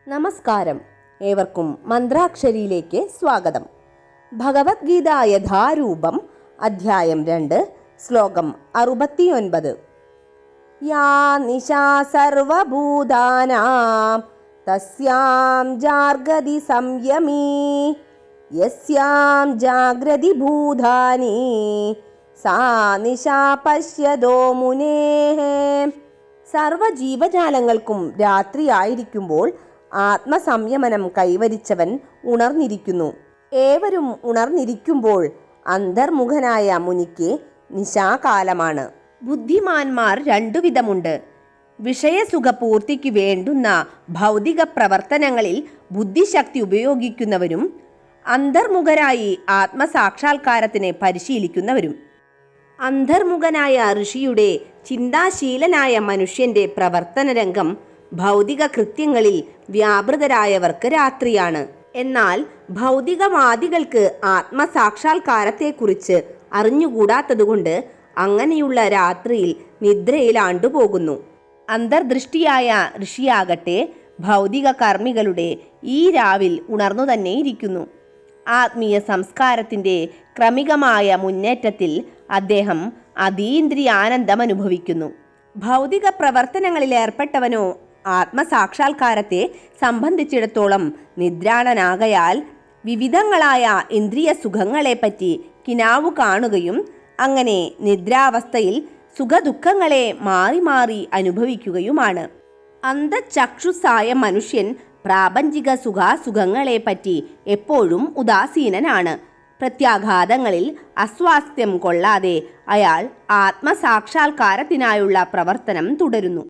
നമസ്കാരം. ഏവർക്കും മന്ത്രാക്ഷരിയിലേക്ക് സ്വാഗതം. ഭഗവത്ഗീത യഥാരൂപം, അധ്യായം 2, ശ്ലോകം 69. യാ നിശാ സർവഭൂതാനാം തസ്യാം ജാഗ്രതി സംയമീ യസ്യാം ജാഗ്രതി ഭൂതാനി സാ നിശാ പശ്യതോ മുനേഃ. സർവജീവജാലങ്ങൾക്കും രാത്രിയായിരിക്കുമ്പോൾ ആത്മസംയമനം കൈവരിച്ചവൻ ഉണർന്നിരിക്കുന്നു. ഏവരും ഉണർന്നിരിക്കുമ്പോൾ അന്തർമുഖനായ മുനിക്ക് നിശാകാലമാണ്. ബുദ്ധിമാന്മാർ രണ്ടുവിധമുണ്ട്. വിഷയസുഖപൂർത്തിക്ക് വേണ്ടുന്ന ഭൗതിക പ്രവർത്തനങ്ങളിൽ ബുദ്ധിശക്തി ഉപയോഗിക്കുന്നവരും അന്തർമുഖരായി ആത്മസാക്ഷാത്കാരത്തിന് പരിശീലിക്കുന്നവരും. അന്തർമുഖനായ ഋഷിയുടെ ചിന്താശീലനായ മനുഷ്യന്റെ പ്രവർത്തനരംഗം ഭൗതിക കൃത്യങ്ങളിൽ വ്യാപൃതരായവർക്ക് രാത്രിയാണ്. എന്നാൽ ഭൗതികവാദികൾക്ക് ആത്മസാക്ഷാത്കാരത്തെക്കുറിച്ച് അറിഞ്ഞുകൂടാത്തതുകൊണ്ട് അങ്ങനെയുള്ള രാത്രിയിൽ നിദ്രയിൽ ആണ്ടുപോകുന്നു. അന്തർദൃഷ്ടിയായ ഋഷിയാകട്ടെ ഭൗതിക കർമ്മികളുടെ ഈ രാവിൽ ഉണർന്നു തന്നെ ഇരിക്കുന്നു. ആത്മീയ സംസ്കാരത്തിൻ്റെ ക്രമികമായ മുന്നേറ്റത്തിൽ അദ്ദേഹം അതീന്ദ്രിയാനന്ദം അനുഭവിക്കുന്നു. ഭൗതിക പ്രവർത്തനങ്ങളിൽ ഏർപ്പെട്ടവനോ ആത്മസാക്ഷാത്കാരത്തെ സംബന്ധിച്ചിടത്തോളം നിദ്രാണനാകയാൽ വിവിധങ്ങളായ ഇന്ദ്രിയ സുഖങ്ങളെപ്പറ്റി കിനാവു കാണുകയും അങ്ങനെ നിദ്രാവസ്ഥയിൽ സുഖദുഃഖങ്ങളെ മാറി മാറി അനുഭവിക്കുകയുമാണ്. അന്ധചക്ഷുസായ മനുഷ്യൻ പ്രാപഞ്ചിക സുഖാസുഖങ്ങളെപ്പറ്റി എപ്പോഴും ഉദാസീനനാണ്. പ്രത്യാഘാതങ്ങളിൽ അസ്വാസ്ഥ്യം കൊള്ളാതെ അയാൾ ആത്മസാക്ഷാത്കാരത്തിനായുള്ള പ്രവർത്തനം തുടരുന്നു.